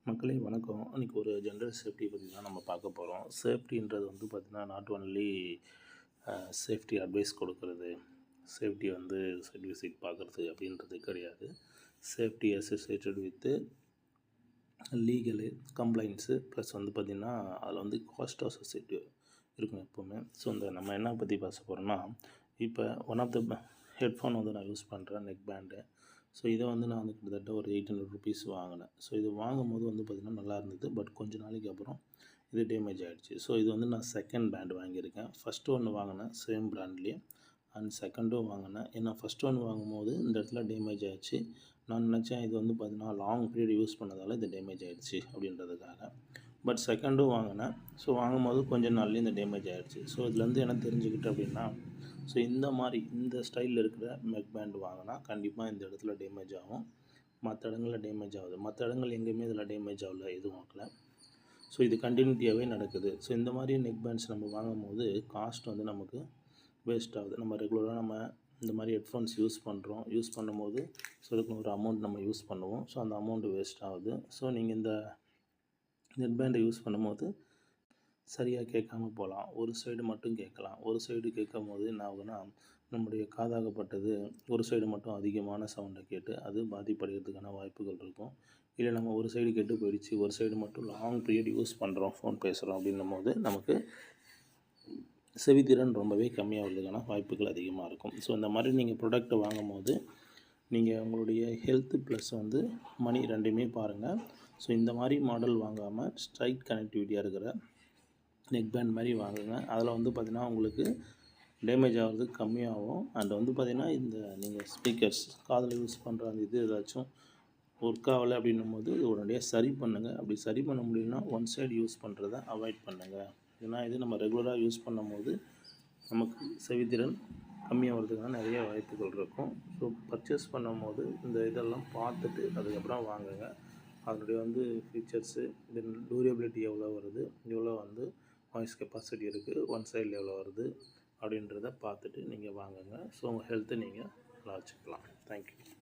மக்களே வணக்கம். இன்றைக்கி ஒரு ஜென்ரல் சேஃப்டி பற்றி தான் நம்ம பார்க்க போகிறோம். சேஃப்டின்றது வந்து பார்த்திங்கன்னா நாட் ஒன்லி சேஃப்டி அட்வைஸ் கொடுக்கறது, சேஃப்டி வந்து சைட் பை சைட் பார்க்குறது அப்படின்றது கிடையாது. Safety associated with legal complaints plus வந்து பார்த்திங்கன்னா அதில் வந்து காஸ்ட் அசோசியேட்டிவ் இருக்கும் எப்போவுமே. ஸோ நம்ம என்ன பற்றி பேச போகிறோம்னா, இப்போ ஒன் ஆஃப் த ஹெட்ஃபோன் வந்து நான் யூஸ் பண்ணுறேன், நெக் பேண்டு. ஸோ இதை வந்து நான் வந்து கிட்டத்தட்ட ஒரு 800 ருபீஸ் வாங்கினேன். ஸோ இது வாங்கும்போது வந்து பார்த்திங்கன்னா நல்லா இருந்தது. பட் கொஞ்சம் நாளைக்கு அப்புறம் இது டேமேஜ் ஆகிடுச்சு. ஸோ இது வந்து நான் செகண்ட் பேண்ட் வாங்கியிருக்கேன். ஃபஸ்ட்டு ஒன்று வாங்கினேன் சேம் ப்ராண்ட்லேயே, அண்ட் செகண்டும் வாங்கினேன். ஏன்னா ஃபஸ்ட் ஒன்று வாங்கும்போது இந்த இடத்துல டேமேஜ் ஆகிடுச்சு. நான் நினச்சேன் இது வந்து பார்த்திங்கன்னா லாங் பீரியட் யூஸ் பண்ணதால் இது டேமேஜ் ஆகிடுச்சு அப்படின்றதுக்காக. பட் செகண்டும் வாங்கினேன். ஸோ வாங்கும்போது கொஞ்சம் நாள்லேயே இந்த டேமேஜ் ஆகிடுச்சு. ஸோ இதுலேருந்து என்ன தெரிஞ்சுக்கிட்டேன் அப்படின்னா, ஸோ இந்த ஸ்டைலில் இருக்கிற நெக் பேண்ட் வாங்கினா கண்டிப்பாக இந்த இடத்துல டேமேஜ் ஆகும். மற்ற இடங்களில் டேமேஜ் ஆகுது. மற்ற இடங்கள் எங்கேயுமே இதில் டேமேஜ் ஆகல, எதுவும் ஆகல. ஸோ இது கண்டினியூட்டியாகவே நடக்குது. ஸோ இந்த மாதிரி நெக் பேண்ட்ஸ் நம்ம வாங்கும்போது காஸ்ட் வந்து நமக்கு வேஸ்ட் ஆகுது. நம்ம ரெகுலராக இந்த மாதிரி ஹெட்ஃபோன்ஸ் யூஸ் பண்ணும்போது ஸோ இதுக்கு ஒரு அமௌண்ட் நம்ம யூஸ் பண்ணுவோம். ஸோ அந்த அமௌண்ட் வேஸ்ட் ஆகுது. ஸோ நீங்கள் இந்த நெக் பேண்டை யூஸ் பண்ணும்போது சரியாக கேட்காம போகலாம். ஒரு சைடு மட்டும் கேட்கலாம். ஒரு சைடு கேட்கும்போது என்ன ஆகுதுன்னா, நம்முடைய காதாகப்பட்டது ஒரு சைடு மட்டும் அதிகமான சவுண்டை கேட்டு அது பாதிப்படைகிறதுக்கான வாய்ப்புகள் இருக்கும். இல்லை நம்ம ஒரு சைடு கெட்டு போயிடுச்சு, ஒரு சைடு மட்டும் லாங் பீரியட் யூஸ் பண்ணுறோம், ஃபோன் பேசுகிறோம் அப்படின்னும்போது நமக்கு செவித்திறன் ரொம்பவே கம்மியாகிறதுக்கான வாய்ப்புகள் அதிகமாக இருக்கும். ஸோ இந்த மாதிரி நீங்கள் ப்ராடக்ட்டை வாங்கும்போது நீங்கள் உங்களுடைய ஹெல்த்து ப்ளஸ் வந்து மணி ரெண்டுமே பாருங்கள். ஸோ இந்த மாதிரி மாடல் வாங்காமல் ஸ்ட்ரைட் கனெக்டிவிட்டியாக இருக்கிற நெக் பேண்ட் மாதிரி வாங்குங்க. அதில் வந்து பார்த்திங்கன்னா உங்களுக்கு டேமேஜ் ஆகிறது கம்மியாகும். அண்ட் வந்து பார்த்திங்கன்னா இந்த நீங்கள் ஸ்பீக்கர்ஸ் காதில் யூஸ் பண்ணுற அந்த இது ஏதாச்சும் ஒர்க் ஆகலை அப்படின்னும்போது இது உடனடியாக சரி பண்ணுங்கள். அப்படி சரி பண்ண முடியலன்னா ஒன் சைடு யூஸ் பண்ணுறதை அவாய்ட் பண்ணுங்கள். ஏன்னா இது நம்ம ரெகுலராக யூஸ் பண்ணும்போது நமக்கு செவித்திறன் கம்மியாகிறதுக்கான நிறைய வாய்ப்புகள் இருக்கும். ஸோ பர்ச்சேஸ் பண்ணும்போது இந்த இதெல்லாம் பார்த்துட்டு அதுக்கப்புறம் வாங்குங்க. அதனுடைய வந்து ஃபீச்சர்ஸு, தென் டூரபிலிட்டி எவ்வளோ வருது, எவ்வளோ வந்து வாய்ஸ் கெப்பாசிட்டி இருக்குது, ஒன் சைடில் எவ்வளோ வருது அப்படின்றத பார்த்துட்டு நீங்கள் வாங்குங்க. ஸோ உங்கள் ஹெல்த்தை நீங்கள் நல்லா வச்சுக்கலாம். தேங்க்யூ.